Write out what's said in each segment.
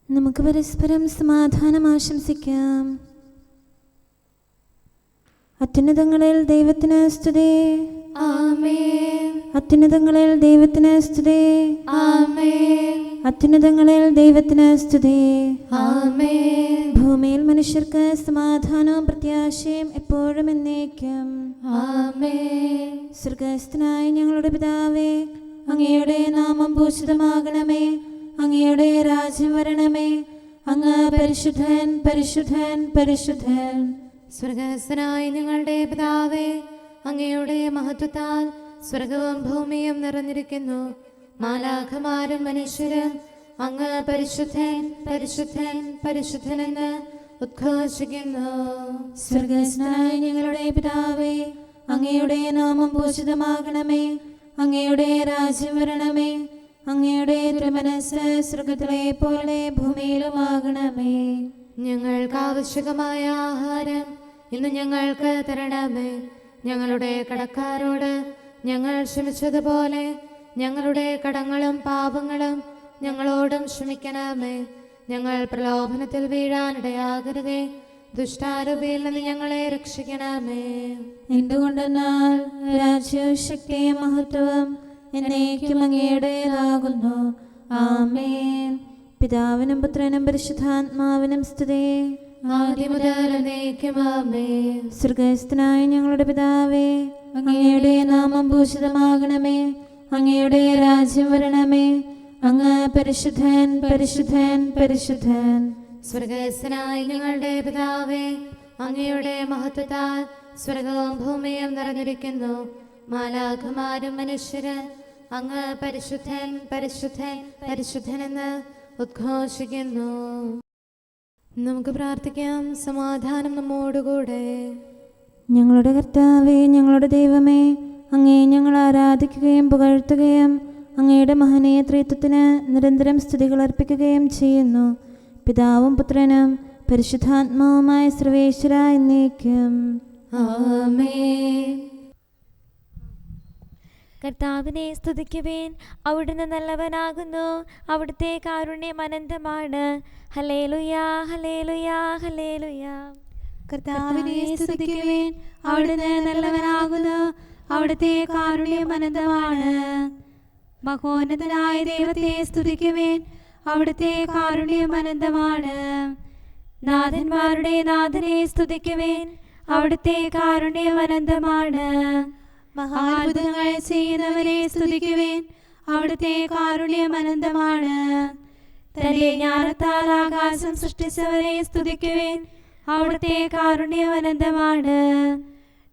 നമുക്ക് പരസ്പരം സമാധാനം ആശംസിക്കാം. അത്യുന്നതങ്ങളിൽ ദൈവത്തിന് സ്തുതി. ആമേൻ. അത്യുന്നതങ്ങളിൽ ദൈവത്തിന് സ്തുതി. ആമേൻ. അത്യുന്നതങ്ങളിൽ ദൈവത്തിന് സ്തുതി. ആമേൻ. ഭൂമിയിൽ മനുഷ്യർക്ക് സമാധാനവും പ്രത്യാശയും എപ്പോഴും എന്നേക്കും. ആമേൻ. സ്വർഗ്ഗസ്ഥനായ ഞങ്ങളുടെ പിതാവേ, അങ്ങയുടെ നാമം പൂജിതമാകണമേ. അങ്ങയുടെ രാജ്യം വരണമേ. അങ്ങ് പരിശുദ്ധൻ, പരിശുദ്ധൻ, പരിശുദ്ധൻ. സ്വർഗ്ഗസ്ഥനായ ഞങ്ങളുടെ പിതാവേ, അങ്ങയുടെ മഹത്വത്താൽ സ്വർഗവും ഭൂമിയും നിറഞ്ഞിരിക്കുന്നു. മാലാഖമാരും മനുഷ്യരും അങ്ങ് പരിശുദ്ധൻ, പരിശുദ്ധൻ, പരിശുദ്ധനെന്ന് ഉദ്ഘോഷിക്കുന്നു. സ്വർഗ്ഗസ്ഥനായ ഞങ്ങളുടെ പിതാവേ, അങ്ങയുടെ നാമം പൂജിതമാകണമേ. അങ്ങയുടെ രാജ്യം വരണമേ. അങ്ങയുടെ തിരുമനസ്സ് സ്വർഗ്ഗത്തിലെ പോലെ ഭൂമിയിലുമാകണമേ. ഞങ്ങൾക്ക് ആവശ്യകമായ ആഹാരം ഇന്ന് ഞങ്ങൾക്ക് തരണമേ. ഞങ്ങളുടെ കടക്കാരോട് ഞങ്ങൾ ക്ഷമിച്ചതുപോലെ ഞങ്ങളുടെ കടങ്ങളും പാപങ്ങളും ഞങ്ങളോടും ക്ഷമിക്കണമേ. ഞങ്ങൾ പ്രലോഭനത്തിൽ വീഴാനിടയാകരുതേ. ദുഷ്ടാരൂപിയിൽ നിന്ന് ഞങ്ങളെ രക്ഷിക്കണമേ. എന്തുകൊണ്ടെന്നാൽ രാജ്യവും ശക്തിയും മഹത്വവും എന്നേക്കും അങ്ങയുടേതാകുന്നു. ആമേൻ. പിതാവിനും പുത്രനും പരിശുദ്ധാത്മാവിനും സ്തുതി. ആദ്യം മുതൽ എന്നേക്കും ആമേൻ. സ്വർഗ്ഗസ്ഥനായ ഞങ്ങളുടെ പിതാവേ, അങ്ങയുടെ നാമം പൂജിതമാകണമേ. അങ്ങയുടെ രാജ്യം വരണമേ. അങ്ങ് പരിശുദ്ധൻ, പരിശുദ്ധൻ, പരിശുദ്ധൻ. സ്വർഗ്ഗസ്ഥനായ ഞങ്ങളുടെ പിതാവേ, അങ്ങയുടെ മഹത്വത്താൽ സ്വർഗവും ഭൂമിയും നിറഞ്ഞിരിക്കുന്നു. മാലാഖമാരും മനുഷ്യരും അങ്ങ് പരിശുദ്ധൻ, പരിശുദ്ധൻ, പരിശുദ്ധനെന്ന് ഉദ്ഘോഷിക്കുന്നു. നമുക്ക് പ്രാർത്ഥിക്കാം. സമാധാനം നമ്മോടുകൂടെ. ഞങ്ങളുടെ കർത്താവേ, ഞങ്ങളുടെ ദൈവമേ, അങ്ങയെ ഞങ്ങൾ ആരാധിക്കുകയും പുകഴ്ത്തുകയും അങ്ങയുടെ മഹനീയ ത്രിത്വത്തിന് നിരന്തരം സ്തുതികൾ അർപ്പിക്കുകയും ചെയ്യുന്നു. പിതാവും പുത്രനും പരിശുദ്ധാത്മാവുമായ സർവേശ്വര എന്നേക്കും. ആമേൻ. കർത്താവിനെ സ്തുതിക്കുവേൻ, അവിടുന്ന് നല്ലവനാകുന്നു. അവിടുത്തെ കാരുണ്യം അനന്തമാണ്. ഹല്ലേലൂയാ, ഹല്ലേലൂയാ, ഹല്ലേലൂയാ. കർത്താവിനെ സ്തുതിക്കുവേൻ, അവിടുന്ന് നല്ലവനാകുന്നു. അവിടുത്തെ കാരുണ്യം അനന്തമാണ്. മഹോന്നതനായ ദൈവത്തെ സ്തുതിക്കുവേൻ, അവിടുത്തെ കാരുണ്യം അനന്തമാണ്. നാഥന്മാരുടെ നാഥനെ സ്തുതിക്കുവേൻ, അവിടുത്തെ കാരുണ്യം അനന്തമാണ്. മഹാത്ഭുതങ്ങൾ ചെയ്യുന്നവരെ സ്തുതിക്കുവേൻ, അവിടുത്തെ കാരുണ്യം അനന്തമാണ്. തന്റെ ജ്ഞാനത്താൽ ആകാശം സൃഷ്ടിച്ചവരെ സ്തുതിക്കുവേൻ, അവിടുത്തെ കാരുണ്യം അനന്തമാണ്.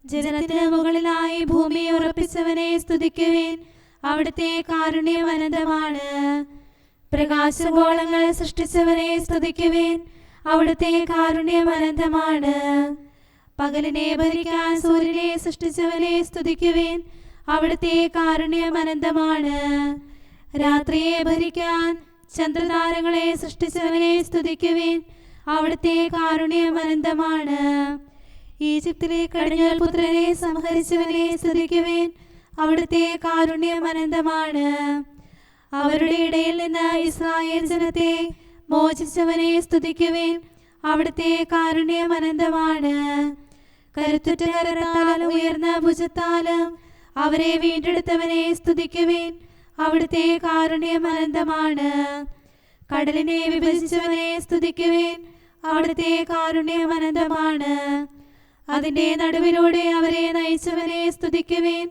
ജനത്തിന് മുകളിലായി ഭൂമി ഉറപ്പിച്ചവനെ സ്തുതിക്കുവേൻ, അവിടുത്തെ കാരുണ്യം അനന്തമാണ്. പ്രകാശഗോളങ്ങൾ സൃഷ്ടിച്ചവനെ സ്തുതിക്കുവേൻ, അവിടുത്തെ കാരുണ്യം അനന്തമാണ്. പകലിനെ ഭരിക്കാൻ സൂര്യനെ സൃഷ്ടിച്ചവനെ സ്തുതിക്കുവേൻ, അവിടുത്തെ കാരുണ്യം അനന്തമാണ്. രാത്രിയെ ഭരിക്കാൻ ചന്ദ്രതാരങ്ങളെ സൃഷ്ടിച്ചവനെ സ്തുതിക്കുവേൻ, അവിടുത്തെ കാരുണ്യം അനന്തമാണ്. ഈജിപ്തിലെ കടിഞ്ഞൂൽ പുത്രരെ സംഹരിച്ചവനെ സ്തുതിക്കുവേൻ, അവിടുത്തെ കാരുണ്യം അനന്തമാണ്. അവരുടെ ഇടയിൽ നിന്ന് ഇസ്രായേൽ ജനത്തെ മോചിച്ചവനെ സ്തുതിക്കുവേൻ, അവിടുത്തെ കാരുണ്യം അനന്തമാണ്. കരുത്തുറ്റ കരത്താലും ഉയർന്ന ഭുജത്താലും അവരെ വീണ്ടെടുത്തവനെ സ്തുതിക്കുവേൻ, അവിടുത്തെ കാരുണ്യം അനന്തമാണ്. കടലിനെ വിഭജിച്ചവനെ സ്തുതിക്കുവേൻ, അവിടുത്തെ കാരുണ്യം അനന്തമാണ്. അതിന്റെ നടുവിലൂടെ അവരെ നയിച്ചവനെ സ്തുതിക്കുവേൻ,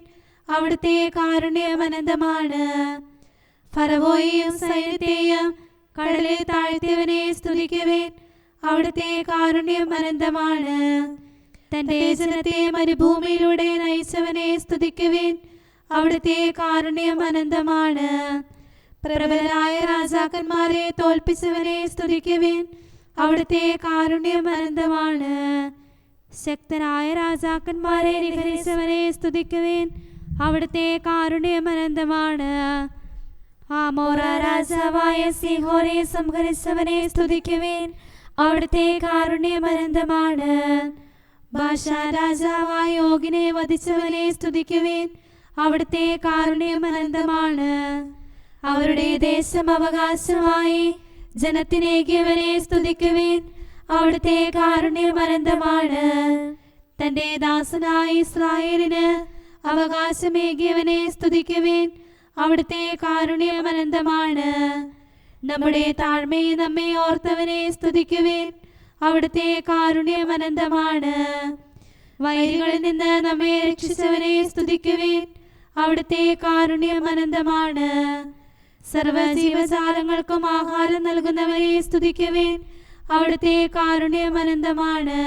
അവിടുത്തെ കാരുണ്യം അനന്തമാണ്. ഫറവോയെയും സൈന്യത്തെയും കടലിൽ താഴ്ത്തിയവനെ സ്തുതിക്കുവേൻ, അവിടുത്തെ കാരുണ്യം അനന്തമാണ്. തന്റെ ജനത്തെ മരുഭൂമിയിലൂടെ നയിച്ചവനെ സ്തുതിക്കുവേൻ, അവിടുത്തെ കാരുണ്യം അനന്തമാണ്. പ്രബലരായ രാജാക്കന്മാരെ തോൽപ്പിച്ചവനെ സ്തുതിക്കുവേൻ, അവിടുത്തെ കാരുണ്യം അനന്തമാണ്. ശക്തരായ രാജാക്കന്മാരെ നിഗ്രഹിച്ചവനെ സ്തുതിക്കുവേൻ, അവിടുത്തെ കാരുണ്യം അനന്തമാണ്. ആമോറ രാജാവായ സീഹോനെ സംഹരിച്ചവനെ സ്തുതിക്കുവേൻ, അവിടുത്തെ കാരുണ്യം അനന്തമാണ്. ബാശാൻ രാജാവായ ഓഗിനെ വധിച്ചവനെ സ്തുതിക്കുവേൻ, അവിടുത്തെ കാരുണ്യം അനന്തമാണ്. അവരുടെ ദേശം അവകാശമായി ജനത്തിനേകിയവനെ സ്തുതിക്കുവേൻ, അവിടുത്തെ കാരുണ്യം അനന്തമാണ്. തന്റെ ദാസനായ ഇസ്രായേലിന് അവകാശമേകിയവനെ സ്തുതിക്കുവേൻ, അവിടുത്തെ കാരുണ്യം അനന്തമാണ്. നമ്മുടെ താഴ്മയെ നമ്മെ ഓർത്തവനെ സ്തുതിക്കുവേൻ, അവിടുത്തെ കാരുണ്യം അനന്തമാണ്. വൈരികളിൽ നിന്ന് നമ്മെ രക്ഷിച്ചവനെ സ്തുതിക്കുവേൻ, അവിടുത്തെ കാരുണ്യം അനന്തമാണ്. സർവ്വജീവജാലങ്ങൾക്കും ആഹാരം നൽകുന്നവനെ സ്തുതിക്കുവേൻ, അവിടുത്തെ കാരുണ്യം അനന്തമാണ്.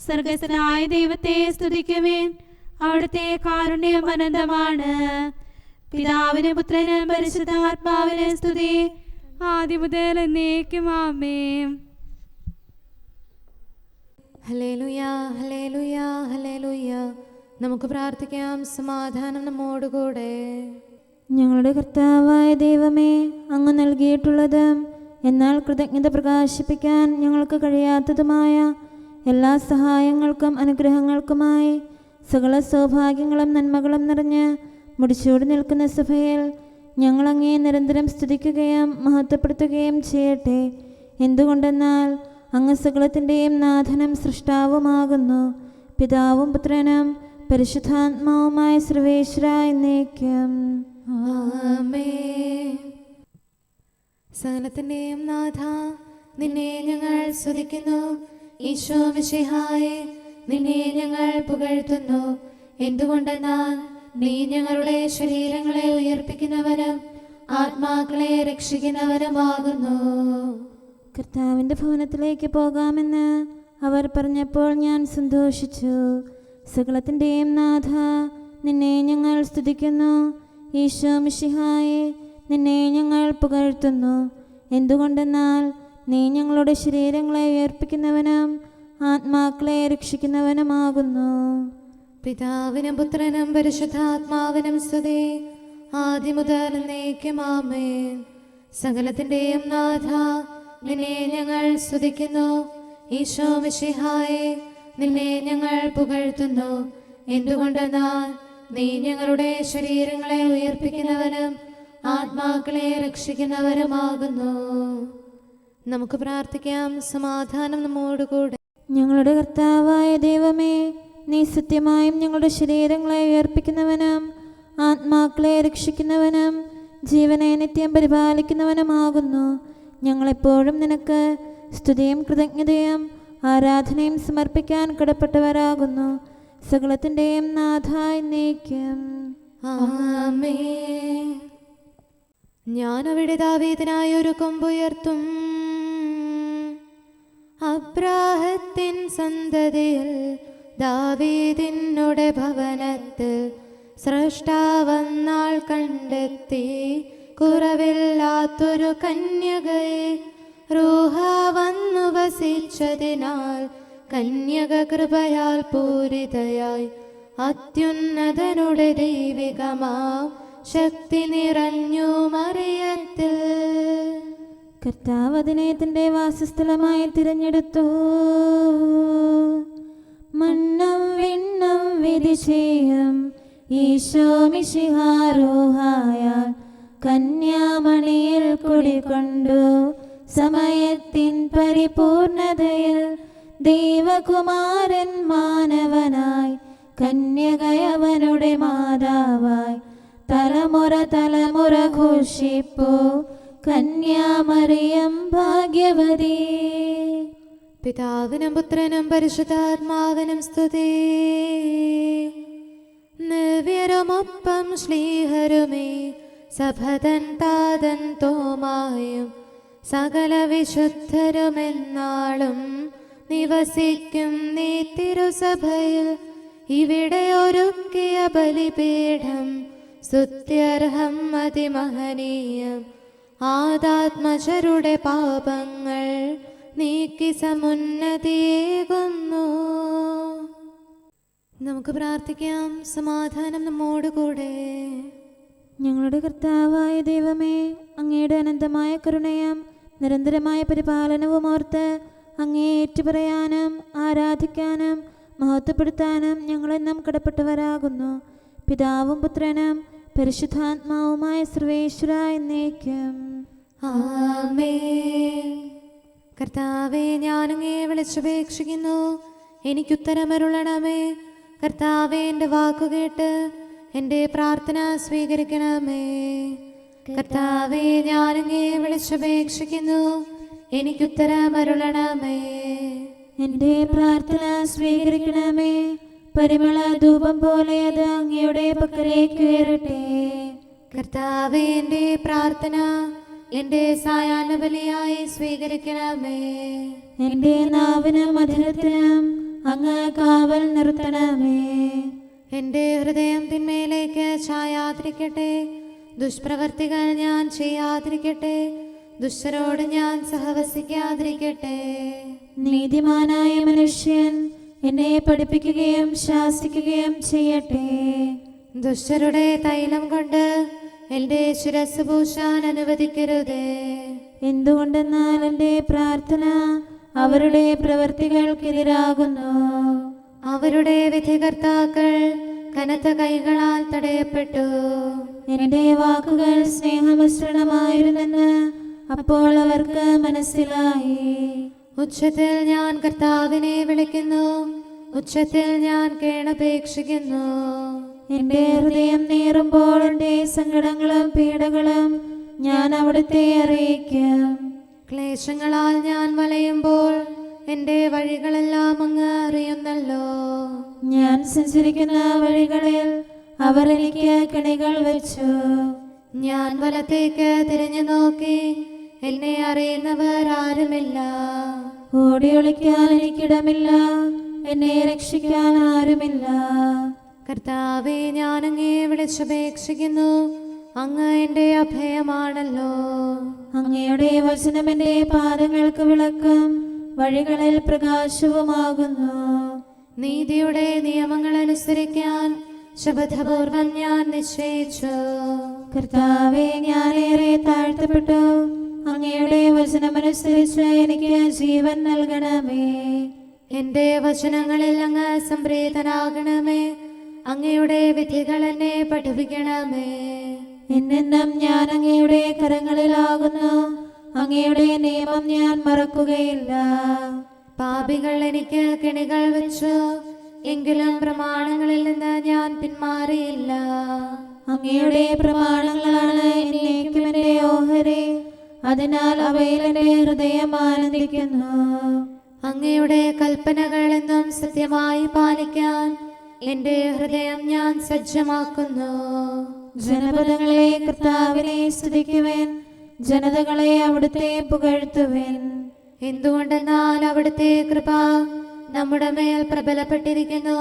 സ്വർഗ്ഗസ്ഥനായ ദൈവത്തെ സ്തുതിക്കുവേൻ, അവിടുത്തെ കാരുണ്യം അനന്തമാണ്. പിതാവിനും പുത്രനും പരിശുദ്ധാത്മാവിനും സ്തുതി, ആദ്യം മുതൽ എന്നേക്കും ആമേൻ. ഹല്ലേലൂയ, ഹല്ലേലൂയ, ഹല്ലേലൂയ. നമുക്ക് പ്രാർത്ഥിക്കാം. സമാധാനം നമ്മോടുകൂടെ. ഞങ്ങളുടെ കർത്താവായ ദൈവമേ, അങ്ങ് നൽകിയിട്ടുള്ളതും എന്നാൽ കൃതജ്ഞത പ്രകാശിപ്പിക്കാൻ ഞങ്ങൾക്ക് കഴിയാത്തതുമായ എല്ലാ സഹായങ്ങൾക്കും അനുഗ്രഹങ്ങൾക്കുമായി സകല സൗഭാഗ്യങ്ങളും നന്മകളും നിറഞ്ഞ് മുടിച്ചൂടി നിൽക്കുന്ന സഭയിൽ ഞങ്ങളങ്ങേ നിരന്തരം സ്തുതിക്കുകയും മഹത്വപ്പെടുത്തുകയും ചെയ്യട്ടെ. എന്തുകൊണ്ടെന്നാൽ അങ്ങ് സകലത്തിൻ്റെയും നാഥനും സൃഷ്ടാവുമാകുന്നു. പിതാവും പുത്രനും പരിശുദ്ധാത്മാവുമായ സർവേശ്വര എന്നേക്കും ആമേൻ. സകലത്തിന്റെയും നാഥ, നിന്നെ ഞങ്ങൾ സ്തുതിക്കുന്നു. ഈശോ മിശിഹായേ, നിന്നെ ഞങ്ങൾ പുകഴ്ത്തുന്നു. എന്തുകൊണ്ടെന്നാൽ നീ ഞങ്ങളുടെ ശരീരങ്ങളെ ഉയർപ്പിക്കുന്നവനും ആത്മാക്കളെ രക്ഷിക്കുന്നവനുമാകുന്നു. കർത്താവിൻ്റെ ഭവനത്തിലേക്ക് പോകാമെന്ന് അവർ പറഞ്ഞപ്പോൾ ഞാൻ സന്തോഷിച്ചു. സകലത്തിൻ്റെയും നാഥ, നിന്നെ ഞങ്ങൾ സ്തുതിക്കുന്നു. ഈശോ മിശിഹായേ, നിന്നെ ഞങ്ങൾ പുകഴ്ത്തുന്നു. എന്തുകൊണ്ടെന്നാൽ നീ ഞങ്ങളുടെ ശരീരങ്ങളെ ഉയർപ്പിക്കുന്നവനും ആത്മാക്കളെ രക്ഷിക്കുന്നവനുമാകുന്നു. പിതാവിനും പുത്രനും പരിശുദ്ധാത്മാവിനും സ്തുതി, ആദ്യം മുതൽ എന്നേക്കും ആമേൻ. സകലത്തിന്റെയും നാഥ, നിന്നെ ഞങ്ങൾ സ്തുതിക്കുന്നു. ഈശോ മിശിഹായേ, നിന്നെ ഞങ്ങൾ പുകഴ്ത്തുന്നു. എന്തുകൊണ്ടെന്നാൽ നീ ഞങ്ങളുടെ ശരീരങ്ങളെ ഉയർപ്പിക്കുന്നവനും ആത്മാക്കളെ രക്ഷിക്കുന്നവരുമാകുന്നു. നമുക്ക് പ്രാർത്ഥിക്കാം. സമാധാനം നമ്മോടുകൂടെ. ഞങ്ങളുടെ കർത്താവായ ദൈവമേ, നീ സത്യമായും ഞങ്ങളുടെ ശരീരങ്ങളെ ഉയർപ്പിക്കുന്നവനും ആത്മാക്കളെ രക്ഷിക്കുന്നവനും ജീവനെ നിത്യം പരിപാലിക്കുന്നവനുമാകുന്നു. ഞങ്ങളെപ്പോഴും നിനക്ക് സ്തുതിയും കൃതജ്ഞതയും ആരാധനയും സമർപ്പിക്കാൻ കടപ്പെട്ടവരാകുന്നു. സകലത്തിൻ്റെയും നാഥ എന്നേക്കും ആമേൻ. ഞാൻ അവിടെ ദാവീദിനായി ഒരു കൊമ്പുയർത്തും, അബ്രാഹത്തിൻ സന്തതിയിൽ ദാവീദിനുടെ ഭവനത്തിൽ സ്രഷ്ടാവന്നാൾ കണ്ടെത്തി കുറവില്ലാത്തൊരു കന്യകയെ. റൂഹ വന്നു വസിച്ചതിനാൽ കന്യക കൃപയാൽ പൂരിതയായി അത്യുന്നതനുടെ ദൈവികമാം ശക്തി നിറഞ്ഞു മറിയത്തിൽ. കർത്താവ് അതിനെ തൻ്റെ വാസസ്ഥലമായി തിരഞ്ഞെടുത്തു. മണ്ണും വിണ്ണും വിധി ചെയ്യും ഈശോ മിശിഹാരോഹായാൽ കന്യാമണിയിൽ കുടികൊണ്ടു. സമയത്തിൻ പരിപൂർണതയിൽ ദൈവകുമാരൻ മാനവനായി കന്യകയവനുടെ മാതാവായി തലമുറ തലമുറ ഘോഷിപ്പോ കന്യാമറിയം ഭാഗ്യവതി. പിതാവിനും പുത്രനും പരിശുദ്ധാത്മാവിനും സ്തുതി. നിവ്യരുമൊപ്പം ശ്ലീഹരുമേ സഭതൻ താതൻ തോമായും സകല വിശുദ്ധരുമെന്നാളും നിവസിക്കും നീ തിരുസഭയിൽ. ഇവിടെ ഒരുക്കിയ ബലിപീഠം സ്തുത്യർഹം അതിമഹനീയം. ആദാത്മജരുടെ പാപങ്ങൾ നീക്കി സമുന്നതിയേകുന്നു. നമുക്ക് പ്രാർത്ഥിക്കാം. സമാധാനം നമ്മോടുകൂടെ. ഞങ്ങളുടെ കർത്താവായ ദൈവമേ, അങ്ങയുടെ അനന്തമായ കരുണയും നിരന്തരമായ പരിപാലനവും ഓർത്ത് അങ്ങേ ഏറ്റുപറയാനും ആരാധിക്കാനും മഹത്വപ്പെടുത്താനും ഞങ്ങളെന്നും കടപ്പെട്ടവരാകുന്നു. പിതാവും പുത്രനും പരിശുദ്ധാത്മാവുമായ സർവേശ്വര എന്നേക്കും ആമേൻ. കർത്താവേ, ഞാനങ്ങേ വിളിച്ചപേക്ഷിക്കുന്നു, എനിക്കുത്തരമരുളണമേ. കർത്താവേ, എൻ്റെ വാക്കുകേട്ട് എൻ്റെ പ്രാർത്ഥന സ്വീകരിക്കണമേ. കർത്താവേ, ഞാനങ്ങേ വിളിച്ചപേക്ഷിക്കുന്നു, എനിക്കുത്തരമരുളണമേ. എൻ്റെ പ്രാർത്ഥന സ്വീകരിക്കണമേ. പരിമള ധൂപം പോലെ അത് അങ്ങയുടെ പക്കലേക്ക് ഉയരട്ടെ. കർത്താവേ, എൻ്റെ പ്രാർത്ഥന എൻ്റെ സായാഹ്ന ബലിയായി സ്വീകരിക്കണമേ. എൻ്റെ നാവിനും മധുരത്തിനും അങ്ങ് കാവൽ നിർത്തണമേ. എൻ്റെ ഹൃദയം തിന്മയിലേക്ക് ചായാതിരിക്കട്ടെ. ദുഷ്പ്രവർത്തികൾ ഞാൻ ചെയ്യാതിരിക്കട്ടെ. ദുഷ്ടരോട് ഞാൻ സഹവസിക്കാതിരിക്കട്ടെ. നീതിമാനായ മനുഷ്യൻ എന്നെ പഠിപ്പിക്കുകയും ശാസിക്കുകയും ചെയ്യട്ടെ. ദുഷ്ടരുടെ തൈലം കൊണ്ട് എൻ്റെ ശിരസ് പൂശാൻ അനുവദിക്കരുതേ. എന്തുകൊണ്ടെന്നാൽ എൻ്റെ പ്രാർത്ഥന അവരുടെ പ്രവൃത്തികൾക്കെതിരാകുന്നു. അവരുടെ വിധികർത്താക്കൾ കനത്ത കൈകളാൽ തടയപ്പെട്ടു. എൻ്റെ വാക്കുകൾ സ്നേഹമിശ്രണമായിരുന്നെന്ന് അപ്പോൾ അവർക്ക് മനസ്സിലായി. ഉച്ചത്തിൽ ഞാൻ കർത്താവിനെ വിളിക്കുന്നു, ഉച്ചത്തിൽ ഞാൻ കേണപേക്ഷിക്കുന്നു. എൻ്റെ ഹൃദയം നീറുമ്പോൾ എൻ്റെ സങ്കടങ്ങളും പീഡകളും ഞാൻ അവിടുത്തെ അറിയിക്കും. ക്ലേശങ്ങളാൽ ഞാൻ വലയുമ്പോൾ എൻ്റെ വഴികളെല്ലാം അങ്ങ് അറിയുന്നല്ലോ. ഞാൻ സഞ്ചരിക്കുന്ന വഴികളിൽ അവർ എനിക്ക് കെണികൾ വെച്ചു. ഞാൻ വലത്തേക്ക് തിരിഞ്ഞു നോക്കി, എന്നെ അറിയുന്നവർ ആരുമില്ല. ഓടി ഒളിക്കാൻ എനിക്കിടമില്ല, എന്നെ രക്ഷിക്കാൻ ആരുമില്ല. കർത്താവേ, ഞാനങ്ങേ വിളിച്ചപേക്ഷിക്കുന്നു, അങ്ങ് എൻ്റെ അഭയമാണല്ലോ. അങ്ങയുടെ വചനം എൻ്റെ പാദങ്ങൾക്ക് വിളക്കും വഴികളിൽ പ്രകാശവുമാകുന്നു. നീതിയുടെ നിയമങ്ങൾ അനുസരിക്കാൻ ശപഥപൂർവം ഞാൻ നിശ്ചയിച്ചു. കർത്താവേ, ഞാനേറെ താഴ്ത്തപ്പെട്ടു. അങ്ങയുടെ വചനമനുസരിച്ച് എനിക്ക് ജീവൻ നൽകണമേ. എൻ്റെ വചനങ്ങളിൽ അങ്ങ് സംപ്രീതനാകണമേ. അങ്ങയുടെ വിധികൾ എന്നെ പഠിപ്പിക്കണമേ. എന്നെന്നും ഞാൻ അങ്ങയുടെ കരങ്ങളിലാകുന്നു. അങ്ങയുടെ നിയമം ഞാൻ മറക്കുകയില്ല. പാപികൾ എനിക്ക് കെണികൾ വെച്ചു, എങ്കിലും പ്രമാണങ്ങളിൽ നിന്ന് ഞാൻ പിന്മാറിയില്ല. അങ്ങയുടെ പ്രമാണങ്ങളാണ് എന്നേക്കും എൻ്റെ ഓഹരി. അതിനാൽ അവയിൽ എൻ്റെ ഹൃദയം ആനന്ദിക്കുന്നു. അങ്ങയുടെ കൽപ്പനകൾ എന്നും സത്യമായി പാലിക്കാൻ എൻ്റെ ഹൃദയം ഞാൻ സജ്ജമാക്കുന്നു. ജനപദങ്ങളെ കർത്താവിനെ സ്തുതിക്കുവിൻ, ജനതകളെ അവിടുത്തെ പുകഴ്ത്തുവിൻ. എന്തുകൊണ്ടെന്നാൽ അവിടുത്തെ കൃപ നമ്മുടെ മേൽ പ്രബലപ്പെട്ടിരിക്കുന്നു.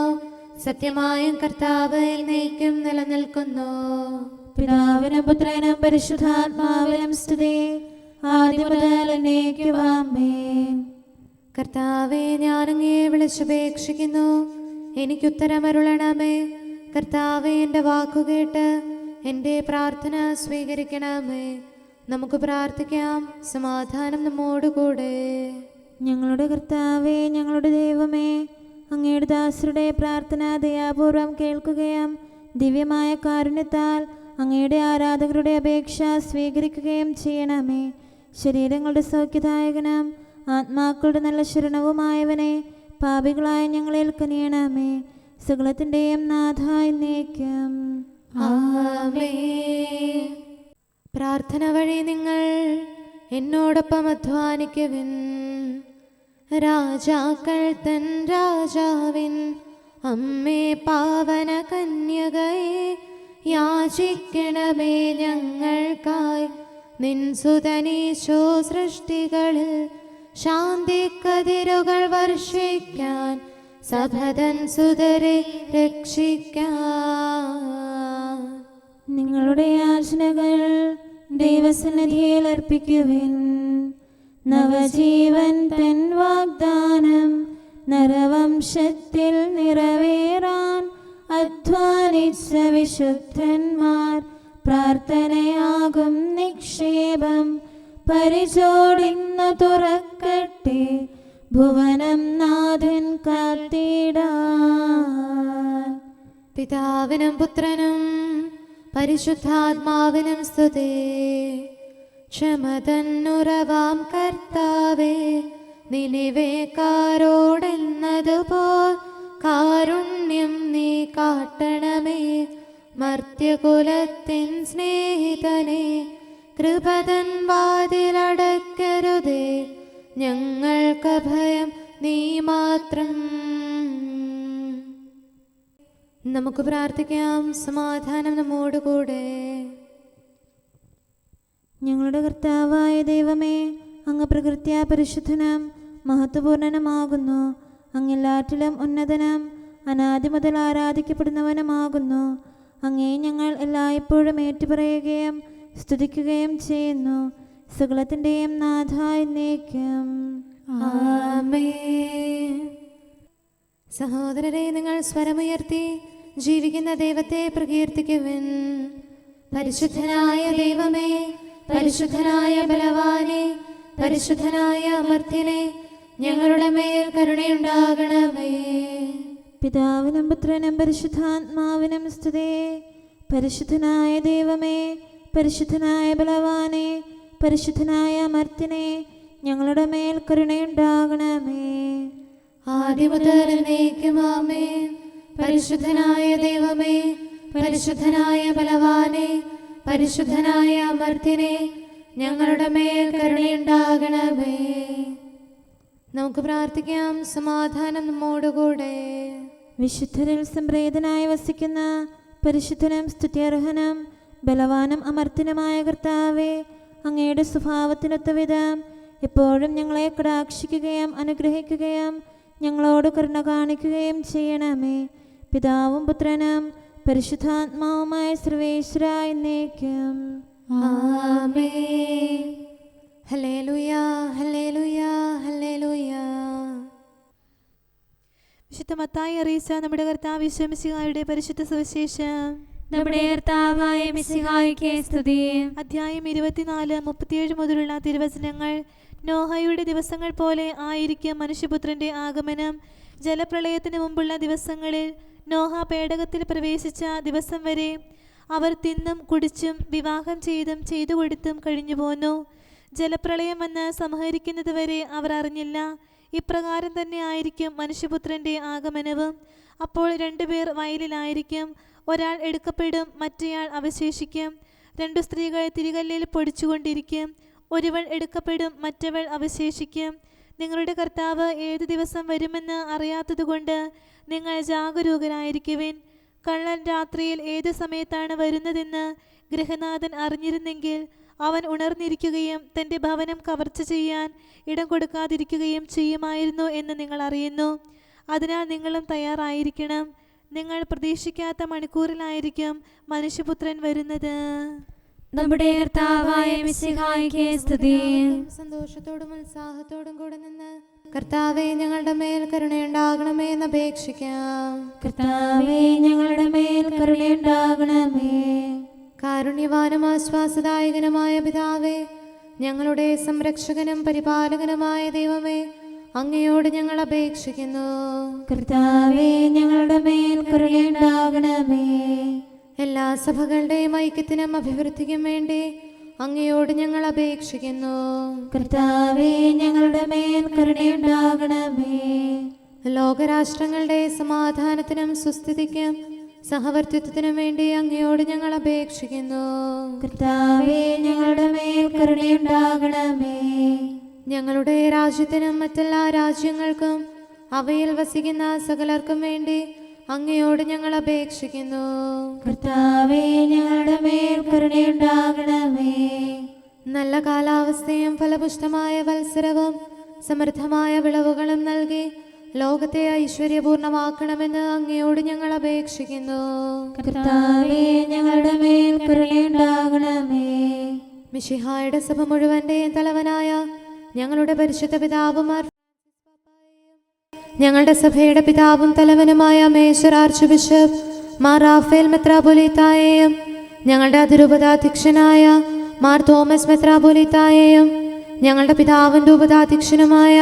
സത്യമായും കർത്താവ് എന്നേക്കും നിലനിൽക്കുന്നു. പിതാവിനും പുത്രനും പരിശുദ്ധാത്മാവിനും സ്തുതി, ആദ്യം മുതൽ എന്നേക്കും ആമേൻ. കർത്താവേ, ഞാനങ്ങേ വിളിച്ചപേക്ഷിക്കുന്നു, എനിക്കുത്തരമരുളണമേ. കർത്താവേ, എൻ്റെ വാക്കുകേട്ട് എൻ്റെ പ്രാർത്ഥന സ്വീകരിക്കണമേ. നമുക്ക് പ്രാർത്ഥിക്കാം. സമാധാനം നമ്മോടുകൂടെ. ഞങ്ങളുടെ കർത്താവേ, ഞങ്ങളുടെ ദൈവമേ, അങ്ങയുടെ ദാസരുടെ പ്രാർത്ഥന ദയാപൂർവം കേൾക്കുകയും ദിവ്യമായ കാരുണ്യത്താൽ അങ്ങയുടെ ആരാധകരുടെ അപേക്ഷ സ്വീകരിക്കുകയും ചെയ്യണമേ. ശരീരങ്ങളുടെ സൗഖ്യദായകനും ആത്മാക്കളുടെ നല്ല ശരണവുമായവനെ, പാപികളായ ഞങ്ങളിൽ കനിയണമേ. സകലത്തിൻ്റെയും നാഥ എന്നേക്കും ആമേൻ. പ്രാർത്ഥന വഴി നിങ്ങൾ എന്നോടൊപ്പം അധ്വാനിക്കുവിൻ. രാജാക്കൾ തൻ രാജാവിൻ അമ്മേ പാവന കന്യകയെ യാചിക്കണമേ ഞങ്ങൾക്കായി. നിൻ സുതനീശോ സൃഷ്ടികളിൽ ശാന്തി കതിരുകൾ വർഷിക്കാൻ സഭതൻ സുതരെ രക്ഷിക്കാൻ. നിങ്ങളുടെ യാചനകൾ ദൈവസന്നിധിയിൽ അർപ്പിക്കുവിൻ. നവജീവൻ തൻ വാഗ്ദാനം നരവംശത്തിൽ നിറവേറാൻ അധ്വാനിച്ച വിശുദ്ധന്മാർ പ്രാർത്ഥനയാകും നിക്ഷേപം പരിചോടിന്നു തുറക്കട്ടെ. ഭുവനം നാഥൻ കാത്തിടാൻ. പിതാവിനും പുത്രനും പരിശുദ്ധാത്മാവിനും സ്തുതി. ക്ഷമതന്നുറവാം കർത്താവേ, നിനിവേക്കാരോടെന്നതുപോൽ കാരുണ്യം നീ കാട്ടണമേ. മർത്യകുലത്തിൻ സ്നേഹിതനെ, കൃപതൻ വാതിലടക്കരുതേ. ഞങ്ങൾക്ക് ഭയം നീ മാത്രം. നമുക്ക് പ്രാർത്ഥിക്കാം. സമാധാനം നമ്മോടുകൂടെ. ഞങ്ങളുടെ കർത്താവായ ദൈവമേ, അങ്ങ് പ്രകൃത്യാ പരിശുദ്ധനും മഹത്വപൂർണനുമാകുന്നു. അങ്ങെല്ലാറ്റിലും ഉന്നതനും അനാദി മുതൽ ആരാധിക്കപ്പെടുന്നവനുമാകുന്നു. അങ്ങേ ഞങ്ങൾ എല്ലായ്പ്പോഴും ഏറ്റുപറയുകയും സ്തുതിക്കുകയും ചെയ്യുന്നു. സകലത്തിൻ്റെയും നാഥ എന്നേക്കും. ആമേൻ. സഹോദരരെ, നിങ്ങൾ സ്വരമുയർത്തി ജീവിക്കുന്ന ദൈവത്തെ പ്രകീർത്തിക്കുവിൻ. പരിശുദ്ധനായ ദൈവമേ, പരിശുദ്ധനായ ബലവാനെ, പരിശുദ്ധനായ അമർത്യനെ, ഞങ്ങളുടെ മേൽ കരുണയുണ്ടാകണമേ. പിതാവിനും പുത്രനും പരിശുദ്ധാത്മാവിനും സ്തുതി. പരിശുദ്ധനായ ദൈവമേ, പരിശുദ്ധനായ ബലവാനെ, പരിശുദ്ധനായ അമർത്യനെ, ഞങ്ങളുടെ മേൽ കരുണയുണ്ടാകണമേ. ആദിമുതൽ എന്നേക്കും ആമേൻ. പരിശുദ്ധനായ ദൈവമേ, പരിശുദ്ധനായ ബലവാനെ, പരിശുദ്ധനായ അമർത്യനെ, ഞങ്ങളുടെ മേൽ കരുണയുണ്ടാകണമേ. നമുക്ക് പ്രാർത്ഥിക്കാം. സമാധാനം നമ്മോടുകൂടെ. വിശുദ്ധരിൽ സംപ്രീതനായി വസിക്കുന്ന പരിശുദ്ധനും സ്തുത്യർഹനും ബലവാനും അമർത്യനുമായ കർത്താവേ, അങ്ങയുടെ സ്വഭാവത്തിനൊത്ത വിധം എപ്പോഴും ഞങ്ങളെ കടാക്ഷിക്കുകയും അനുഗ്രഹിക്കുകയും ഞങ്ങളോട് കരുണ കാണിക്കുകയും ചെയ്യണമേ. പിതാവും പുത്രനും പരിശുദ്ധാത്മാവുമായ സർവേശ്വര എന്നേക്കും. ആമേൻ. ഹല്ലേലൂയ, ഹല്ലേലൂയ, ഹല്ലേലൂയ. വിശുദ്ധ മത്തായി അറിയിച്ച നമ്മുടെ കർത്താവ് യേശു മിശിഹായുടെ പരിശുദ്ധ സുവിശേഷം. നമ്മുടെ കർത്താവായ മിശിഹായ്ക്ക് സ്തുതി. അധ്യായം 24, 37 മുതലുള്ള തിരുവചനങ്ങൾ. നോഹയുടെ ദിവസങ്ങൾ പോലെ ആയിരിക്കും മനുഷ്യപുത്രന്റെ ആഗമനം. ജലപ്രളയത്തിന് മുമ്പുള്ള ദിവസങ്ങളിൽ നോഹ പേടകത്തിൽ പ്രവേശിച്ച ദിവസം വരെ അവർ തിന്നും കുടിച്ചും വിവാഹം ചെയ്തു കൊടുത്തും കഴിഞ്ഞു പോന്നു. ജലപ്രളയം വന്ന് സംഹരിക്കുന്നത് വരെ അവർ അറിഞ്ഞില്ല. ഇപ്രകാരം തന്നെ ആയിരിക്കും മനുഷ്യപുത്രന്റെ ആഗമനവും. അപ്പോൾ 2 പേർ വയലിലായിരിക്കും. ഒരാൾ എടുക്കപ്പെടും, മറ്റേയാൾ അവശേഷിക്കും. 2 സ്ത്രീകൾ തിരികല്ലിൽ പൊടിച്ചുകൊണ്ടിരിക്കും. ഒരുവൾ എടുക്കപ്പെടും, മറ്റവൾ അവശേഷിക്കും. നിങ്ങളുടെ കർത്താവ് ഏതു ദിവസം വരുമെന്ന് അറിയാത്തതുകൊണ്ട് നിങ്ങൾ ജാഗരൂകരായിരിക്കുവിൻ. കള്ളൻ രാത്രിയിൽ ഏത് സമയത്താണ് വരുന്നതെന്ന് ഗൃഹനാഥൻ അറിഞ്ഞിരുന്നെങ്കിൽ അവൻ ഉണർന്നിരിക്കുകയും തൻ്റെ ഭവനം കവർച്ച ചെയ്യാൻ ഇടം കൊടുക്കാതിരിക്കുകയും ചെയ്യുമായിരുന്നു എന്ന് നിങ്ങൾ അറിയുന്നു. അതിനാൽ നിങ്ങളും തയ്യാറായിരിക്കണം. നിങ്ങൾ പ്രതീക്ഷിക്കാത്ത മണിക്കൂറിലായിരിക്കും മനുഷ്യപുത്രൻ വരുന്നത്. നമ്മുടെ കർത്താവായ മിശിഹായ്ക്ക് സ്തുതി. സന്തോഷത്തോടും ഉത്സാഹത്തോടും കൂടെ നിന്ന് കർത്താവേ, ഞങ്ങളുടെ മേൽ കരുണയുണ്ടാകണമേ എന്ന് അപേക്ഷിക്കാം. കർത്താവേ, ഞങ്ങളുടെ മേൽ കരുണയുണ്ടാകണമേ. കാരുണ്യവാനും ആശ്വാസദായകനുമായ പിതാവേ, ഞങ്ങളുടെ സംരക്ഷകനും പരിപാലകനുമായ ദൈവമേ, അങ്ങയോട് ഞങ്ങൾ അപേക്ഷിക്കുന്നു. കർത്താവേ, ഞങ്ങളുടെ മേൽ കരുണയുണ്ടാകണമേ. എല്ലാ സഭകളുടെയും ഐക്യത്തിനും അഭിവൃദ്ധിക്കും വേണ്ടി അങ്ങയോട് ഞങ്ങൾ അപേക്ഷിക്കുന്നു. കർത്താവേ, ഞങ്ങളുടെ മേൽ കരുണയുണ്ടാകണമേ. ലോകരാഷ്ട്രങ്ങളുടെ സമാധാനത്തിനും സുസ്ഥിതിക്കും സഹവർത്തിത്വത്തിനും വേണ്ടി അങ്ങയോട് ഞങ്ങൾ അപേക്ഷിക്കുന്നു. കർത്താവേ, ഞങ്ങളുടെ മേൽ കരുണയുണ്ടാകണമേ. ഞങ്ങളുടെ രാജ്യത്തിനും മറ്റെല്ലാ രാജ്യങ്ങൾക്കും അവയിൽ വസിക്കുന്ന സകലർക്കും വേണ്ടി അങ്ങയോട് ഞങ്ങൾ അപേക്ഷിക്കുന്നു. കർത്താവേ, ഞങ്ങളുടെ മേൽ കരുണയുണ്ടാകണമേ. നല്ല കാലാവസ്ഥയും ഫലപുഷ്ടമായ വത്സരവും സമൃദ്ധമായ വിളവുകളും നൽകി ലോകത്തെ ഐശ്വര്യപൂർണമാക്കണമെന്ന് അങ്ങയോട് ഞങ്ങൾ അപേക്ഷിക്കുന്നു. കർത്താവേ, ഞങ്ങളുടെ മേൽ കരുണയുണ്ടാകണമേ. മിശിഹായുടെ സഭ മുഴുവന്റെയും തലവനായ ഞങ്ങളുടെ പരിശുദ്ധ പിതാവുമാർ, ഞങ്ങളുടെ സഭയുടെ പിതാവും തലവനുമായ major archbishop Mar Raphael മെത്രാപൊലീത്തായെയും ഞങ്ങളുടെ അതിരൂപതാധ്യക്ഷനായ മാർ തോമസ് മെത്രാപൊലീത്തായെയും ഞങ്ങളുടെ പിതാവിൻ്റെ ഉപതാധ്യക്ഷനുമായ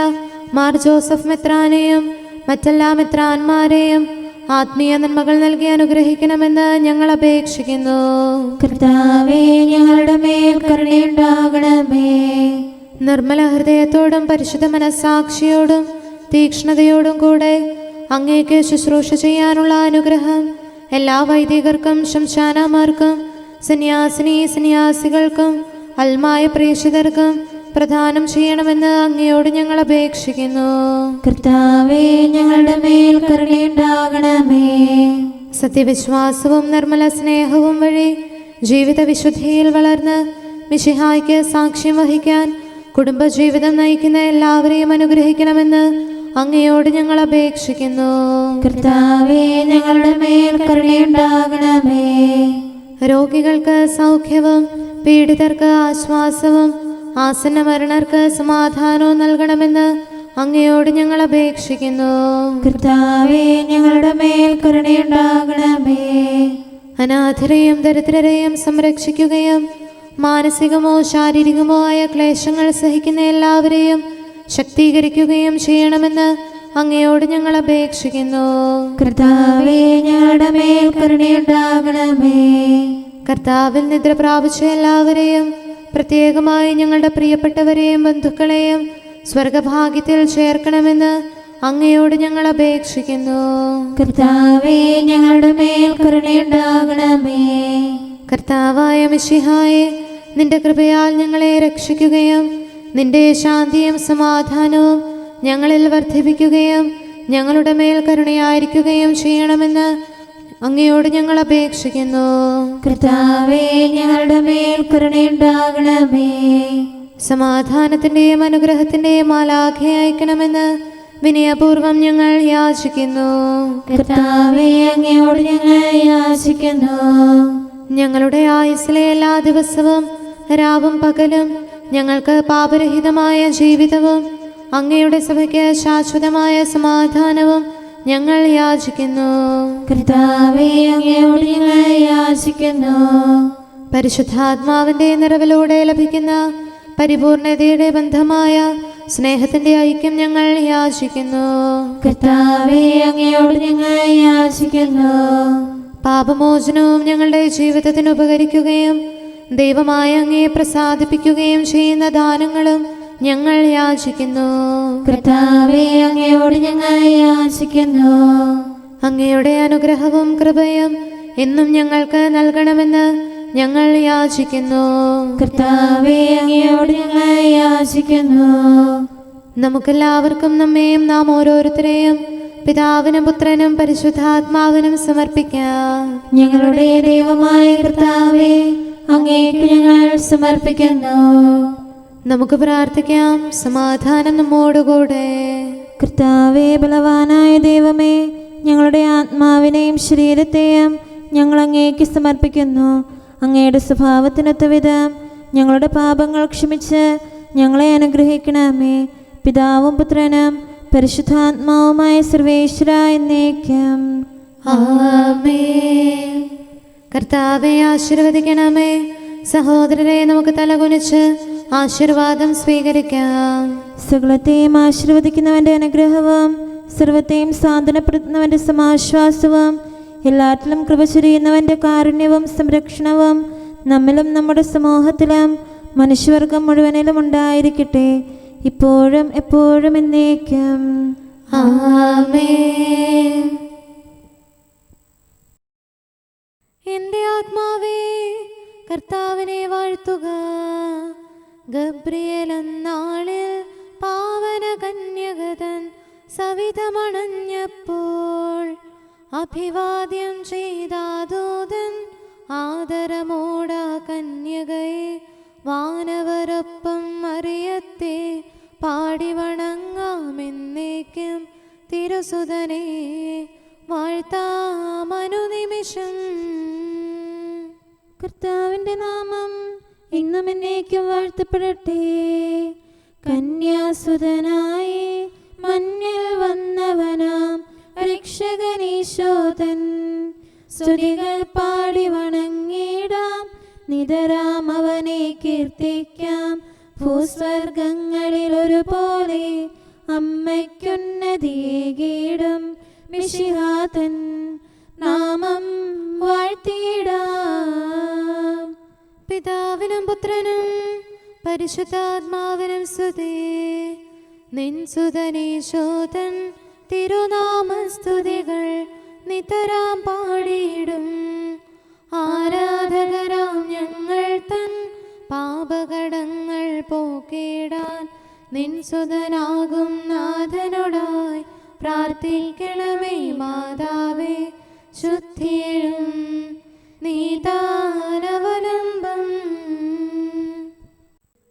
മാർ ജോസഫ് മെത്രാനെയും മറ്റെല്ലാ മെത്രാന്മാരെയും ആത്മീയ നന്മകൾ നൽകി അനുഗ്രഹിക്കണമെന്ന് ഞങ്ങൾ അപേക്ഷിക്കുന്നു. കർത്താവേ, ഞങ്ങളുടെ മേൽ കരുണയുണ്ടാകണമേ. നിർമ്മല ഹൃദയത്തോടും പരിശുദ്ധ മനസ്സാക്ഷിയോടും തീക്ഷ്ണതയോടും കൂടെ അങ്ങേക്ക് ശുശ്രൂഷ ചെയ്യാനുള്ള അനുഗ്രഹം എല്ലാ വൈദികർക്കും ശംശാനമാർക്കും സന്യാസികൾക്കും അൽമായ പ്രേക്ഷിതർക്കും പ്രദാനം ചെയ്യണമെന്ന് അങ്ങയോട് ഞങ്ങൾ അപേക്ഷിക്കുന്നു. കർത്താവേ, ഞങ്ങളുടെ മേൽ കരുണയുണ്ടാകണമേ. സത്യവിശ്വാസവും നിർമ്മല സ്നേഹവും വഴി ജീവിത വിശുദ്ധിയിൽ വളർന്ന് മിശിഹായ്ക്ക് സാക്ഷ്യം വഹിക്കാൻ കുടുംബജീവിതം നയിക്കുന്ന എല്ലാവരെയും അനുഗ്രഹിക്കണമെന്ന് അങ്ങയോട് ഞങ്ങൾ അപേക്ഷിക്കുന്നു. കർത്താവേ, ഞങ്ങളുടെ മേൽ കരുണയുണ്ടാകണമേ. രോഗികൾക്ക് സൗഖ്യവും പീഡിതർക്ക് ആശ്വാസവും ആസന്ന മരണർക്ക് സമാധാനവും നൽകണമെന്ന് അങ്ങയോട് ഞങ്ങൾ അപേക്ഷിക്കുന്നു. കർത്താവേ, ഞങ്ങളുടെ മേൽ കരുണയുണ്ടാകണമേ. അനാഥരെയും ദരിദ്രരെയും സംരക്ഷിക്കുകയും മാനസികമോ ശാരീരികമോ ആയ ക്ലേശങ്ങൾ സഹിക്കുന്ന എല്ലാവരെയും ശക്തീകരിക്കുകയും ചെയ്യണമെന്ന് അങ്ങയോട് ഞങ്ങൾ അപേക്ഷിക്കുന്നു. കർത്താവേ, ഞങ്ങളുടെ മേൽ കരുണയുണ്ടാകണമേ. കർത്താവിൽ നിദ്ര പ്രാപിച്ച എല്ലാവരെയും പ്രത്യേകമായി ഞങ്ങളുടെ പ്രിയപ്പെട്ടവരെയും ബന്ധുക്കളെയും സ്വർഗഭാഗ്യത്തിൽ ചേർക്കണമെന്ന് അങ്ങയോട് ഞങ്ങൾ അപേക്ഷിക്കുന്നു. കർത്താവേ, ഞങ്ങളുടെ മേൽ കരുണയുണ്ടാകണമേ. കർത്താവായ മിശിഹായെ, നിന്റെ കൃപയാൽ ഞങ്ങളെ രക്ഷിക്കുകയും നിന്റെ ശാന്തിയും സമാധാനവും ഞങ്ങളിൽ വർദ്ധിപ്പിക്കുകയും ഞങ്ങളുടെ മേൽ കരുണയായിരിക്കുകയും ചെയ്യണമെന്ന് അങ്ങയോട് ഞങ്ങൾ അപേക്ഷിക്കുന്നു. കർത്താവേ, ഞങ്ങളുടെ മേൽ കരുണയുണ്ടാകണമേ. സമാധാനത്തിന്റെയും അനുഗ്രഹത്തിന്റെയും മാലാഖയെ അയക്കണമെന്ന് വിനയപൂർവം ഞങ്ങൾ യാചിക്കുന്നു. കർത്താവേ, അങ്ങയോട് ഞങ്ങൾ യാചിക്കുന്നു. ഞങ്ങളുടെ ആയുസ്സിലെ എല്ലാ ദിവസവും രാവും പകലും ഞങ്ങൾക്ക് പാപരഹിതമായ ജീവിതവും അങ്ങയുടെ സഭയ്ക്ക് ശാശ്വതമായ സമാധാനവും ഞങ്ങൾ യാചിക്കുന്നു. കർത്താവേ, അങ്ങയോട് ഞങ്ങൾ യാചിക്കുന്നു. പരിശുദ്ധാത്മാവിന്റെ നിറവിലൂടെ ലഭിക്കുന്ന പരിപൂർണതയുടെ ബന്ധമായ സ്നേഹത്തിന്റെ ഐക്യം ഞങ്ങൾ യാചിക്കുന്നു. കർത്താവേ, അങ്ങയോട് ഞങ്ങൾ യാചിക്കുന്നു. പാപമോചനവും ഞങ്ങളുടെ ജീവിതത്തിന് ഉപകരിക്കുകയും ദൈവമായ അങ്ങയെ പ്രസാദിപ്പിക്കുകയും ചെയ്യുന്ന ദാനങ്ങളും ഞങ്ങൾ യാചിക്കുന്നു. കർത്താവേ, അങ്ങയോട് ഞങ്ങൾ യാചിക്കുന്നു. അങ്ങയുടെ അനുഗ്രഹവും കൃപയും എന്നും ഞങ്ങൾക്ക് നൽകണമെന്ന് ഞങ്ങൾ യാചിക്കുന്നു. കർത്താവേ, അങ്ങയോട് ഞങ്ങൾ യാചിക്കുന്നു. നമുക്കെല്ലാവർക്കും നമ്മെയും നാം ഓരോരുത്തരെയും പിതാവിനും പുത്രനും പരിശുദ്ധാത്മാവിനും സമർപ്പിക്കാം. ഞങ്ങളുടെ ദൈവമായ കർത്താവേ, അങ്ങേക്ക് ഞങ്ങൾ സമർപ്പിക്കുന്നു. നമുക്ക് പ്രാർത്ഥിക്കാം. സമാധാനം നമ്മോടുകൂടെ. കർത്താവേ, ബലവാനായ ദൈവമേ, ഞങ്ങളുടെ ആത്മാവിനെയും ശരീരത്തെയും ഞങ്ങൾ അങ്ങേക്ക് സമർപ്പിക്കുന്നു. അങ്ങയുടെ സ്വഭാവത്തിനൊത്ത വിധം ഞങ്ങളുടെ പാപങ്ങൾ ക്ഷമിച്ച് ഞങ്ങളെ അനുഗ്രഹിക്കണമേ. പിതാവും പുത്രനും പരിശുദ്ധാത്മാവുമായ സർവേശ്വര എന്നേക്കും ആമേൻ. കർത്താവെ ആശീർവദിക്കണമേ. സഹോദരരെ, നമുക്ക് തലകുനിച്ച് ആശീർവാദം സ്വീകരിക്കാം. സകലത്തെയും ആശീർവദിക്കുന്നവന്റെ അനുഗ്രഹവും സർവത്തെയും സാന്ത്വനപ്പെടുത്തുന്നവന്റെ സമാശ്വാസവും എല്ലാറ്റിലും കൃപ ചൊരിയുന്നവന്റെ കാരുണ്യവും സംരക്ഷണവും നമ്മിലും നമ്മുടെ സമൂഹത്തിലും മനുഷ്യവർഗം മുഴുവനിലും ഉണ്ടായിരിക്കട്ടെ, ഇപ്പോഴും എപ്പോഴും എന്നേക്കും ആമേൻ. എൻ്റെ ആത്മാവേ കർത്താവിനെ വാഴ്ത്തുക. ഗബ്രിയേൽ അന്നാളിൽ പാവന കന്യകതൻ സവിധമണഞ്ഞപ്പോൾ അഭിവാദ്യം ചെയ്ത ദൂതൻ ആദരമോട കന്യകയെ വാനവരൊപ്പം മറിയത്തെ പാടി വണങ്ങാമെന്നേക്കും തിരുസുതനെ വാഴ്ത്താമനുനിമിഷം. കർത്താവിന്റെ നാമം ഇന്നും എന്നേക്കും വാഴ്ത്തപ്പെടട്ടെ. കന്യാസുതനായി മണ്ണിൽ വന്നവനാം രക്ഷകനീശോതൻ സ്തുതികൾ പാടി വണങ്ങിടാം. നിതരാം അവനെ കീർത്തിക്കാം. ഭൂസ്വർഗങ്ങളിൽ ഒരുപോലെ അമ്മയ്ക്കുന്നതിയേകിടും. മിശിഹാതൻ നാമം വാഴ്ത്തിയിടാം. പിതാവിനും പുത്രനും പരിശുദ്ധാത്മാവിനും സ്തുതി. നിൻ സുതനീശോതൻ തിരുനാമസ്തുതികൾ നിതരാം പാടിയിടും. ആരാധകരാം ഞങ്ങൾ തൻ പാപകടങ്ങൾ പോക്കിടാൻ നിൻ സുതനാകും നാഥനോടായി പ്രാർത്ഥിക്കണമേ മാതാവേ. ശുദ്ധിയും നീതാനവലംബം.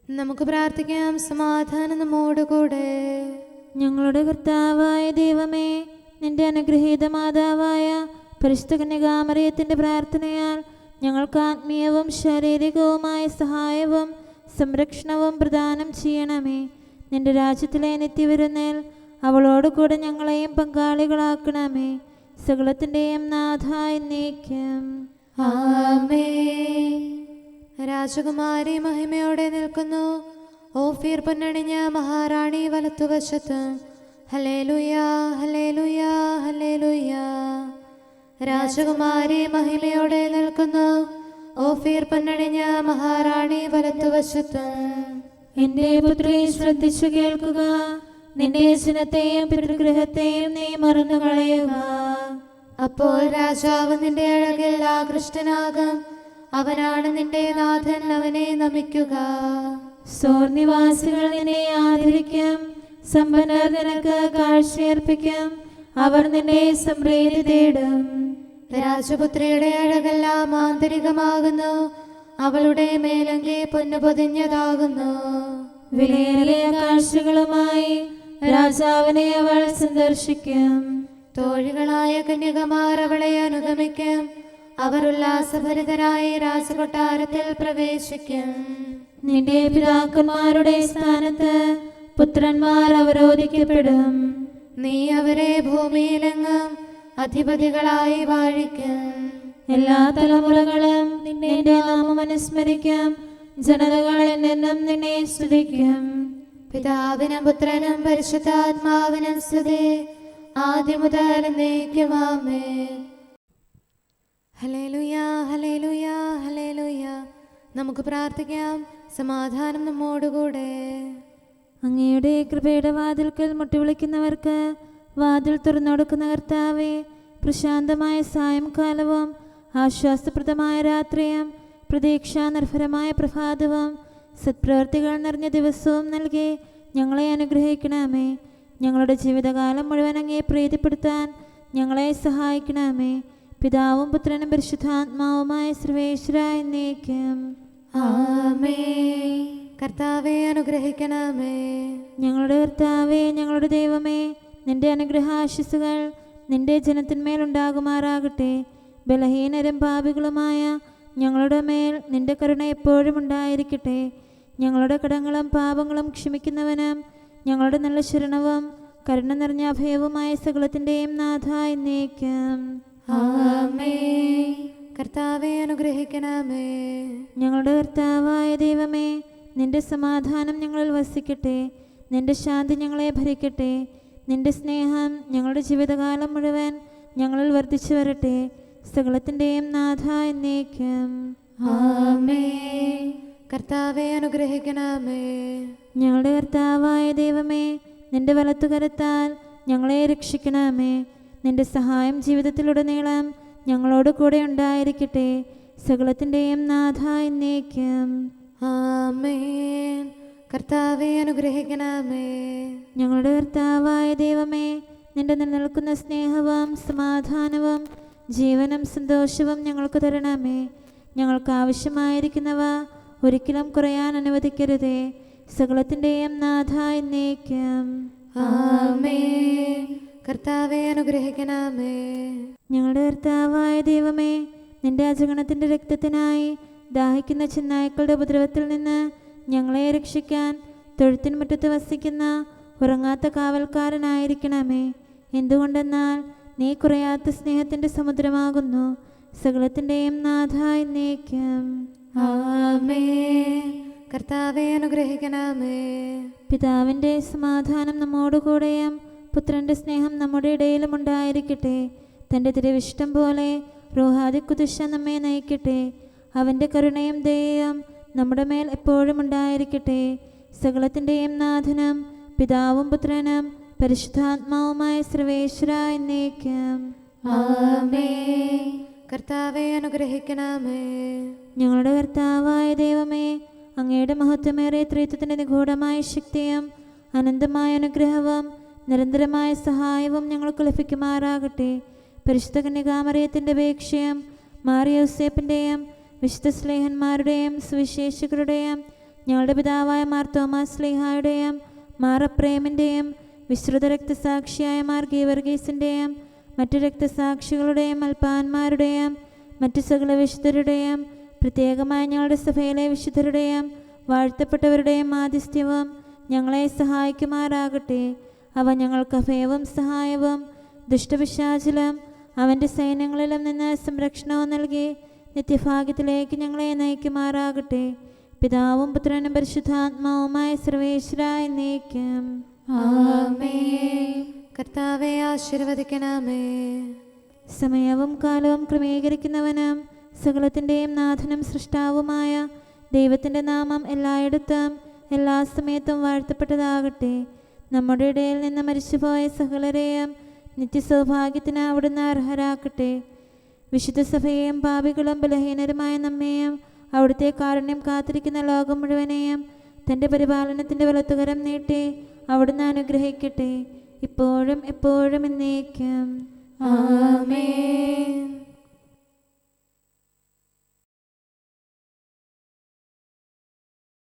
നമുക്ക് പ്രാർത്ഥിക്കാം. സമാധാനം നമ്മോടുകൂടെ. ഞങ്ങളുടെ കർത്താവായ ദൈവമേ, നിന്റെ അനുഗ്രഹീത മാതാവായ പരിശുദ്ധ കന്യകാമറിയത്തിൻ്റെ പ്രാർത്ഥനയാൽ ഞങ്ങൾക്ക് ആത്മീയവും ശാരീരികവുമായ സഹായവും സംരക്ഷണവും പ്രദാനം ചെയ്യണമേ. നിന്റെ രാജ്യത്തിലെ നിത്യവിരുന്നിൽ അവളോട് കൂടെ ഞങ്ങളെയും പങ്കാളികളാക്കണമേ. സകലത്തിൻ്റെയും നാഥ എന്നേക്കും. ആമേൻ. രാജകുമാരി മഹിമയോടെ നിൽക്കുന്നു. ഓഫീർ പൊന്നണിഞ്ഞ മഹാറാണി വലത്തുവശത്ത്. ഹല്ലേലൂയാ ഹല്ലേലൂയാ ഹല്ലേലൂയാ. രാജകുമാരി മഹിമയോടെ നിൽക്കുന്നു. ഓഫീർ പൊന്നണിഞ്ഞ മഹാറാണി വലത്തുവശത്ത്. എന്റെ പുത്രി ശ്രദ്ധിച്ചു കേൾക്കുക. നിന്റെ ജനത്തെയും പിതൃഗൃഹത്തെയും നീ മറന്നു കളയുക. അപ്പോൾ രാജാവ് നിന്റെ അഴകിൽ ആകൃഷ്ടനാകും. അവനാണ് നിന്റെ നാഥൻ, അവനെ നമിക്കുക. സോർ നിവാസികൾ നിന്നെ ആദരിക്കും. സമ്പന്നർ നിനക്ക് കാഴ്ചയർപ്പിക്കും. അവർ നിന്നെ സമൃദ്ധി തേടും. രാജപുത്രിയുടെ അഴകെല്ലാം ആന്തരികമാകുന്നു. അവളുടെ മേലങ്കി പൊന്നു പൊതിഞ്ഞതാകുന്നു. വിലയേറിയ കാഴ്ചകളുമായി രാജാവിനെ അവൾ സന്ദർശിക്കും. തോഴികളായ കന്യകമാർ അവളെ അനുഗമിക്കും. അവർ ഉല്ലാസഭരിതരായി രാജകൊട്ടാരത്തിൽ പ്രവേശിക്കും. നിന്റെ പിതാക്കന്മാരുടെ സ്ഥാനത്ത് പുത്രന്മാർ അവരോധിക്കപ്പെടും. നീ അവരെ ഭൂമിയിലെങ്ങും അധിപതികളായി വാഴിക്കും. എല്ലാ തലമുറകളും നിന്റെ നാമം അനുസ്മരിക്കും. ജനതകളിൽ നിന്നും നിന്നെ സ്തുതിക്കും. പിതാവിനും പുത്രനും പരിശുദ്ധാത്മാവിനും സ്തുതി. ആദ്യം മുതൽ എന്നേക്കും ആമേൻ. ഹല്ലേലൂയാ ഹല്ലേലൂയാ ഹല്ലേലൂയാ. നമുക്ക് പ്രാർത്ഥിക്കാം. സമാധാനം നമ്മോടുകൂടെ. അങ്ങയുടെ കൃപയുടെ വാതിൽക്കൽ മുട്ടിവിളിക്കുന്നവർക്ക് വാതിൽ തുറന്നുകൊടുക്കുന്ന കർത്താവേ, പ്രശാന്തമായ സായംകാലവും ആശ്വാസപ്രദമായ രാത്രിയും പ്രതീക്ഷാനിർഭരമായ പ്രഭാതവും സത്പ്രവൃത്തികൾ നിറഞ്ഞ ദിവസവും നൽകി ഞങ്ങളെ അനുഗ്രഹിക്കണമേ. ഞങ്ങളുടെ ജീവിതകാലം മുഴുവൻ അങ്ങയെ പ്രീതിപ്പെടുത്താൻ ഞങ്ങളെ സഹായിക്കണമേ. പിതാവും പുത്രനും പരിശുദ്ധാത്മാവുമായ സർവേശ്വര എന്നേക്കും. ആമേൻ. കർത്താവേ അനുഗ്രഹിക്കണമേ. ഞങ്ങളുടെ കർത്താവേ, ഞങ്ങളുടെ ദൈവമേ, നിന്റെ അനുഗ്രഹാശിസുകൾ നിന്റെ ജനത്തിന്മേലുണ്ടാകുമാറാകട്ടെ. ബലഹീനരും പാപികളുമായ ഞങ്ങളുടെ മേൽ നിന്റെ കരുണ എപ്പോഴും ഉണ്ടായിരിക്കട്ടെ. ഞങ്ങളുടെ കടങ്ങളും പാപങ്ങളും ക്ഷമിക്കുന്നവനും ഞങ്ങളുടെ നല്ല ശരണവും കരുണ നിറഞ്ഞ അഭയവുമായ സകലത്തിൻ്റെയും നാഥ എന്നേക്കും. ആമേൻ. കർത്താവേ അനുഗ്രഹിക്കണമേ. ഞങ്ങളുടെ കർത്താവായ ദൈവമേ, നിന്റെ സമാധാനം ഞങ്ങളിൽ വസിക്കട്ടെ. നിന്റെ ശാന്തി ഞങ്ങളെ ഭരിക്കട്ടെ. നിന്റെ സ്നേഹം ഞങ്ങളുടെ ജീവിതകാലം മുഴുവൻ ഞങ്ങളിൽ വർദ്ധിച്ചു വരട്ടെ. സകലത്തിൻ്റെയും നാഥ എന്നേക്കും. ആമേൻ. കർത്താവേ അനുഗ്രഹിക്കണമേ. ഞങ്ങളുടെ കർത്താവായ ദൈവമേ, നിന്റെ വലത്തുകരത്താൽ ഞങ്ങളെ രക്ഷിക്കണമേ. നിന്റെ സഹായം ജീവിതത്തിലുടനീളം ഞങ്ങളോട് കൂടെ ഉണ്ടായിരിക്കട്ടെ. സകലത്തിൻ്റെയും നാഥ എന്നേക്കും. ആമേൻ. കർത്താവേ അനുഗ്രഹിക്കണമേ. ഞങ്ങളുടെ കർത്താവായ ദൈവമേ, നിന്റെ നിലനിൽക്കുന്ന സ്നേഹവും സമാധാനവും ജീവനും സന്തോഷവും ഞങ്ങൾക്ക് തരണമേ. ഞങ്ങൾക്ക് ആവശ്യമായിരിക്കുന്നവ ഒരിക്കലും കുറയാൻ അനുവദിക്കരുതേ. സകലത്തിൻ്റെയും നാഥ എന്നേക്കും. ആമേൻ. കർത്താവേ അനുഗ്രഹിക്കണമേ. ഞങ്ങളുടെ കർത്താവായ ദൈവമേ, നിന്റെ അജഗണത്തിൻ്റെ രക്തത്തിനായി ദാഹിക്കുന്ന ചെന്നായ്ക്കളുടെ ഉപദ്രവത്തിൽ നിന്ന് ഞങ്ങളെ രക്ഷിക്കാൻ തൊഴുത്തിൻ മുറ്റത്ത് വസിക്കുന്ന ഉറങ്ങാത്ത കാവൽക്കാരനായിരിക്കണമേ. എന്തുകൊണ്ടെന്നാൽ നീ കുറയാത്ത സ്നേഹത്തിൻ്റെ സമുദ്രമാകുന്നു. സകലത്തിൻ്റെയും നാഥ എന്നേക്കും. ആമേൻ. കർത്താവേ അനുഗ്രഹിക്കണമേ. പിതാവിൻ്റെ സമാധാനം നമ്മോടുകൂടെയും പുത്രൻ്റെ സ്നേഹം നമ്മുടെ ഇടയിലും ഉണ്ടായിരിക്കട്ടെ. തൻ്റെ തിരുവിഷ്ടം പോലെ റൂഹാദി കുദുശ നമ്മെ നയിക്കട്ടെ. അവൻ്റെ കരുണയും ദയയും നമ്മുടെ മേൽ എപ്പോഴും ഉണ്ടായിരിക്കട്ടെ. സകലത്തിൻ്റെയും നാഥനും പിതാവും പുത്രനും പരിശുദ്ധാത്മാവുമായ സർവേശ്വര എന്നേക്കും. ആമേൻ. കർത്താവെ അനുഗ്രഹിക്കണമേ. ഞങ്ങളുടെ കർത്താവായ ദൈവമേ, അങ്ങയുടെ മഹത്വമേറിയ ത്രിത്വത്തിൻ്റെ നിഗൂഢമായ ശക്തിയും അനന്തമായ അനുഗ്രഹവും നിരന്തരമായ സഹായവും ഞങ്ങൾക്ക് ലഭിക്കുമാറാകട്ടെ. പരിശുദ്ധ കന്യകാമറിയത്തിൻ്റെ അപേക്ഷയും മാറിയോസേപ്പിൻ്റെയും വിശുദ്ധ സ്ലേഹന്മാരുടെയും സുവിശേഷകരുടെയും ഞങ്ങളുടെ പിതാവായ മാർ തോമാസ് സ്ലീഹായുടെയും മാർ അപ്രേമിൻ്റെയും വിശ്രുത രക്തസാക്ഷിയായ മാർ ഗീവർഗീസിൻ്റെയും മറ്റു രക്തസാക്ഷികളുടെയും അൽപ്പാന്മാരുടെയും മറ്റു സകല വിശുദ്ധരുടെയും പ്രത്യേകമായി ഞങ്ങളുടെ സഭയിലെ വിശുദ്ധരുടെയും വാഴ്ത്തപ്പെട്ടവരുടെയും മാധ്യസ്ഥ്യവും ഞങ്ങളെ സഹായിക്കുമാറാകട്ടെ. അവ ഞങ്ങൾക്ക് അഭയവും സഹായവും ദുഷ്ടപിശാചിലും അവൻ്റെ സൈന്യങ്ങളിലും നിന്ന് സംരക്ഷണവും നൽകി നിത്യഭാഗ്യത്തിലേക്ക് ഞങ്ങളെ നയിക്കുമാറാകട്ടെ. പിതാവും പുത്രനും പരിശുദ്ധാത്മാവുമായ സർവേശ്വര എന്നേക്കും. ആമേൻ. കർത്താവെ ആശീർവദിക്കണമേ. സമയവും കാലവും ക്രമീകരിക്കുന്നവനും സകലത്തിൻ്റെയും നാഥനും സൃഷ്ടാവുമായ ദൈവത്തിൻ്റെ നാമം എല്ലായിടത്തും എല്ലാ സമയത്തും വാഴ്ത്തപ്പെട്ടതാകട്ടെ. നമ്മുടെ ഇടയിൽ നിന്ന് മരിച്ചുപോയ സകലരെയും നിത്യസൗഭാഗ്യത്തിന് അവിടുന്ന് അർഹരാക്കട്ടെ. വിശുദ്ധ സഭയെയും പാപികളും ബലഹീനരുമായ നമ്മെയും അവിടുത്തെ കാരുണ്യം കാത്തിരിക്കുന്ന ലോകം മുഴുവനെയും തൻ്റെ പരിപാലനത്തിൻ്റെ വലത്തുകരം നീട്ടി അവിടുന്ന് അനുഗ്രഹിക്കട്ടെ, ഇപ്പോഴും എപ്പോഴും എന്നേക്കും. ആമേൻ.